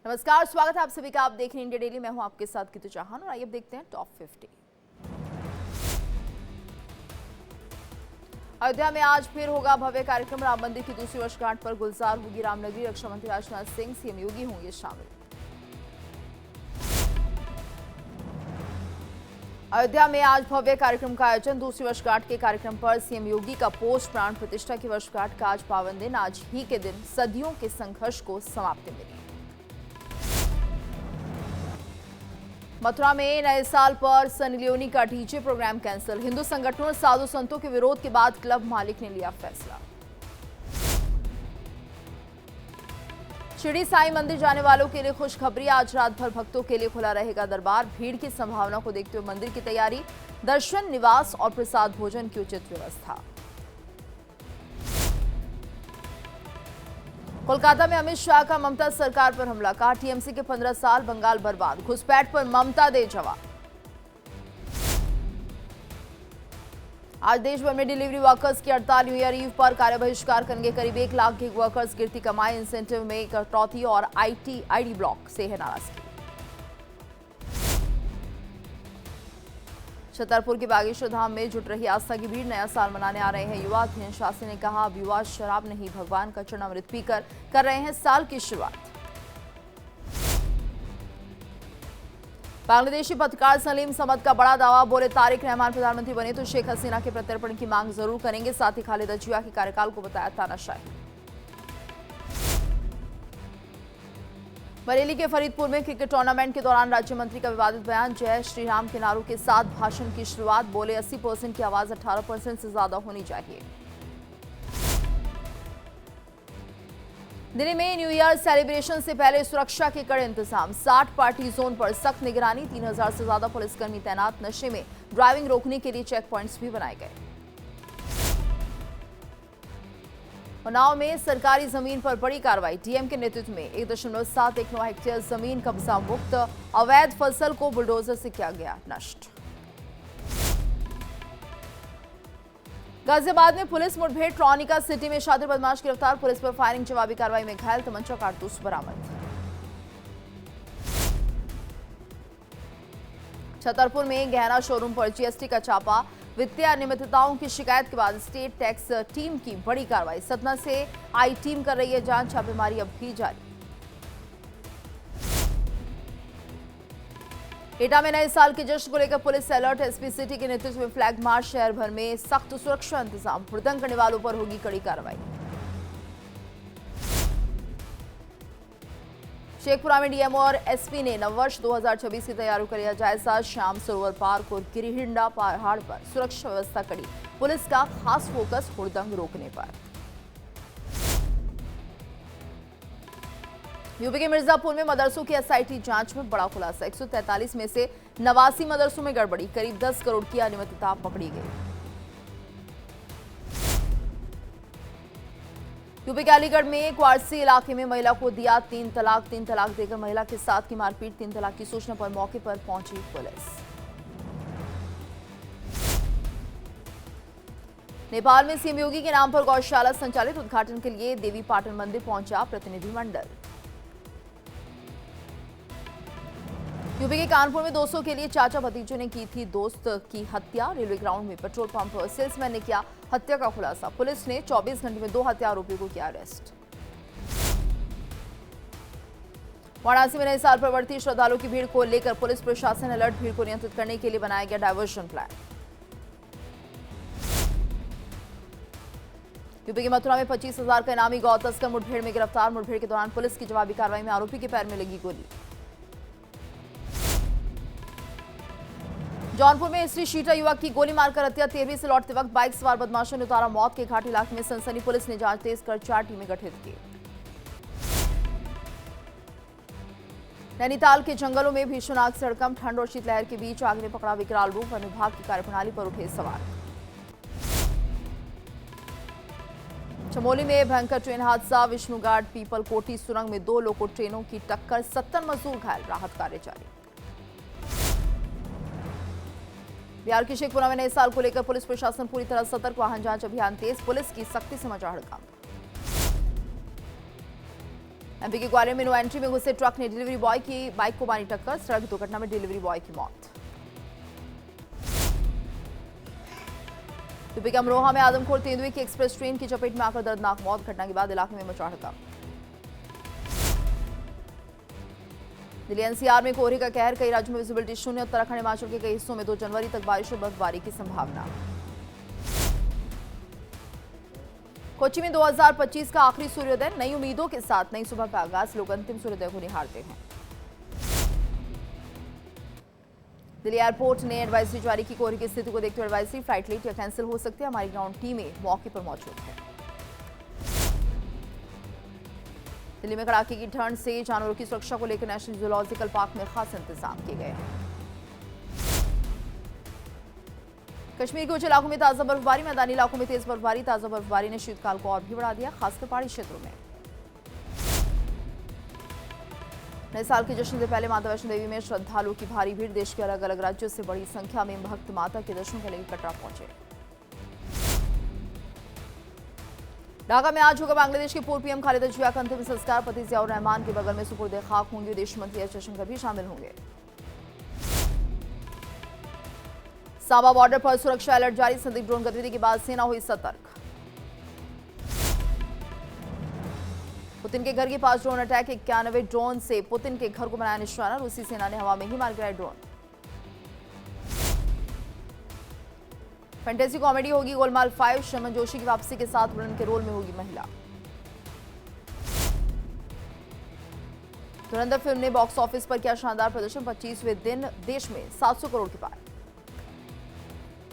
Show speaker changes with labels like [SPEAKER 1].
[SPEAKER 1] नमस्कार, स्वागत है आप सभी का। आप देख रहे हैं इंडिया डेली। मैं हूं आपके साथ कितु चौहान और आइए अब देखते हैं टॉप 50। अयोध्या में आज फिर होगा भव्य कार्यक्रम। राम मंदिर की दूसरी वर्षगांठ पर गुलजार होगी रामनगरी। रक्षा मंत्री राजनाथ सिंह, सीएम योगी होंगे शामिल। अयोध्या में आज भव्य कार्यक्रम का आयोजन। दूसरी वर्षगांठ के कार्यक्रम पर सीएम योगी का पोस्ट। प्राण प्रतिष्ठा की वर्षगांठ का आज पावन दिन। आज ही के दिन सदियों के संघर्ष को समाप्ति मिली। मथुरा में नए साल पर सनी लियोनी का डीजे प्रोग्राम कैंसिल। हिंदू संगठनों और साधु संतों के विरोध के बाद क्लब मालिक ने लिया फैसला। शिरडी साईं मंदिर जाने वालों के लिए खुशखबरी। आज रात भर भक्तों के लिए खुला रहेगा दरबार। भीड़ की संभावना को देखते हुए मंदिर की तैयारी। दर्शन, निवास और प्रसाद भोजन की उचित व्यवस्था। कोलकाता में अमित शाह का ममता सरकार पर हमला। कहा टीएमसी के 15 साल, बंगाल बर्बाद। घुसपैठ पर ममता दे जवाब। आज देश भर में डिलीवरी वर्कर्स की हड़ताल। न्यू ईयर ईव पर कार्य बहिष्कार करेंगे करीब 1 लाख गिग वर्कर्स। गिरती कमाई, इंसेंटिव में कटौती और आईडी ब्लॉक से है नाराजगी। छतरपुर के बागेश्वर धाम में जुट रही आस्था की भीड़। नया साल मनाने आ रहे हैं युवा। अध्ययन शास्त्री ने कहा अब युवा शराब नहीं, भगवान का चरणामृत पीकर कर रहे हैं साल की शुरुआत। बांग्लादेशी पत्रकार सलीम समद का बड़ा दावा। बोले तारिक रहमान प्रधानमंत्री बने तो शेख हसीना के प्रत्यर्पण की मांग जरूर करेंगे। साथ ही खालिदा जिया के कार्यकाल को बताया तानाशाही। बरेली के फरीदपुर में क्रिकेट टूर्नामेंट के दौरान राज्य मंत्री का विवादित बयान। जय श्री राम के नारों के साथ भाषण की शुरुआत। बोले 80% की आवाज 18% से ज्यादा होनी चाहिए। दिल्ली में न्यू ईयर सेलिब्रेशन से पहले सुरक्षा के कड़े इंतजाम। 60 पार्टी जोन पर सख्त निगरानी। 3000 से ज्यादा पुलिसकर्मी तैनात। नशे में ड्राइविंग रोकने के लिए चेक पॉइंट्स भी बनाए गए। उन्नाव में सरकारी जमीन पर बड़ी कार्रवाई। डीएम के नेतृत्व में 1.719 हेक्टेयर जमीन कब्जा मुक्त। अवैध फसल को बुलडोजर से किया गया नष्ट। गाजियाबाद में पुलिस मुठभेड़। ट्रॉनिका सिटी में शातिर बदमाश गिरफ्तार। पुलिस पर फायरिंग, जवाबी कार्रवाई में घायल। तमंचा, कारतूस बरामद। छतरपुर में गहना शोरूम पर जीएसटी का छापा। वित्तीय अनियमितताओं की शिकायत के बाद स्टेट टैक्स टीम की बड़ी कार्रवाई। सतना से आई टीम कर रही है जांच। छापेमारी अब भी जारी। एटा में नए साल के जश्न को लेकर पुलिस अलर्ट। एसपी सिटी के नेतृत्व में फ्लैग मार्च। शहर भर में सख्त सुरक्षा इंतजाम। हुड़दंग करने वालों पर होगी कड़ी कार्रवाई। शेखपुरा में डीएम और एसपी ने नववर्ष 2026 की तैयारियों का लिया जायजा। श्याम सरोवर पार्क और गिरिहिंडा पहाड़ पर सुरक्षा व्यवस्था कड़ी। पुलिस का खास फोकस हुड़दंग रोकने पर। यूपी के मिर्जापुर में मदरसों की एसआईटी जांच में बड़ा खुलासा। 143 में से 89 मदरसों में गड़बड़ी। करीब 10 करोड़ की अनियमितता पकड़ी गई। यूपी के अलीगढ़ में क्वारसी इलाके में महिला को दिया 3 तलाक। 3 तलाक देकर महिला के साथ की मारपीट। 3 तलाक की सूचना पर मौके पर पहुंची पुलिस। नेपाल में सीएम योगी के नाम पर गौशाला संचालित। उद्घाटन के लिए देवी पाटन मंदिर पहुंचा प्रतिनिधिमंडल। यूपी के कानपुर में 200 के लिए चाचा भतीजों ने की थी दोस्त की हत्या। रेलवे ग्राउंड में पेट्रोल पंप सेल्समैन ने किया हत्या का खुलासा। पुलिस ने 24 घंटे में 2 हत्या आरोपियों को किया अरेस्ट। वाराणसी में नए साल पर बढ़ती श्रद्धालुओं की भीड़ को लेकर पुलिस प्रशासन अलर्ट। भीड़ को नियंत्रित करने के लिए बनाया गया डायवर्जन प्लान। यूपी के मथुरा में 25,000 का इनामी गौ तस्कर मुठभेड़ में गिरफ्तार। मुठभेड़ के दौरान पुलिस की जवाबी कार्रवाई में आरोपी के पैर में लगी गोली। जौनपुर में स्त्री शीटा युवक की गोली मारकर हत्या। 13वीं से लौटते वक्त बाइक सवार बदमाशों ने उतारा मौत के घाट। इलाके में सनसनी। पुलिस ने जांच तेज कर 4 टीमें गठित की। नैनीताल के जंगलों में भीषण आग से हड़कंप। ठंड और शीतलहर के बीच आग ने पकड़ा विकराल रूप। वन विभाग की कार्यप्रणाली पर उठे सवाल। चमोली में भयंकर ट्रेन हादसा। विष्णुघाट पीपल कोठी सुरंग में 2 लोको ट्रेनों की टक्कर। 70 मजदूर घायल। राहत कार्य जारी। बिहार के शेखपुरा में नए साल को लेकर पुलिस प्रशासन पूरी तरह सतर्क। वाहन जांच अभियान तेज। पुलिस की सख्ती से मचा हड़कंप। एमपी के ग्वालियर में नो एंट्री में घुसे ट्रक ने डिलीवरी बॉय की बाइक को मारी टक्कर, सड़क दुर्घटना में डिलीवरी बॉय की मौत। यूपी के अमरोहा में आदमखोर तेंदुए की एक्सप्रेस ट्रेन की चपेट में आकर दर्दनाक मौत, घटना के बाद इलाके में मचा हड़कंप। दिल्ली एनसीआर में कोहरे का कहर, कई राज्यों में विजिबिलिटी शून्य, उत्तराखंड हिमाचल के कई हिस्सों में 2 जनवरी तक बारिश और बर्फबारी की संभावना। कोच्चि में 2025 का आखिरी सूर्योदय, नई उम्मीदों के साथ नई सुबह का आगाज, लोग अंतिम सूर्योदय को निहारते हैं। दिल्ली एयरपोर्ट ने एडवाइजरी जारी की, कोहरे की स्थिति को देखते हुए एडवाइजरी, फ्लाइट लेट या कैंसिल हो सकती है। हमारी ग्राउंड टीमें मौके पर मौजूद है। दिल्ली में कड़ाके की ठंड से जानवरों की सुरक्षा को लेकर नेशनल जूलॉजिकल पार्क में खास इंतजाम किए गए हैं। कश्मीर के ऊंचे इलाकों में ताजा बर्फबारी, मैदानी इलाकों में तेज बर्फबारी। ताजा बर्फबारी ने शीतकाल को और भी बढ़ा दिया, खासकर पहाड़ी क्षेत्रों में। नए साल के जश्न से पहले माता वैष्णो देवी में श्रद्धालुओं की भारी भीड़, देश के अलग अलग राज्यों से बड़ी संख्या में भक्त माता के दर्शन के लिए कटरा पहुंचे। ढाका में आज होगा बांग्लादेश के पूर्व पीएम खालिदा जिया का अंतिम संस्कार, पति जियाउर रहमान के बगल में सुपुर्द खाक होंगे। विदेश मंत्री एस जयशंकर भी शामिल होंगे। साबा बॉर्डर पर सुरक्षा अलर्ट जारी, संदिग्ध ड्रोन गतिविधि के बाद सेना हुई सतर्क। पुतिन के घर के पास ड्रोन अटैक, 91 ड्रोन से पुतिन के घर को बनाया निशाना, रूसी सेना ने हवा में ही मार गिराए ड्रोन। फैंटेसी कॉमेडी होगी गोलमाल 5, शर्मन जोशी की वापसी के साथ विलन के रोल में होगी महिला। धुरंधर फिल्म ने बॉक्स ऑफिस पर किया शानदार प्रदर्शन, 25वें दिन देश में 700 करोड़ के पार।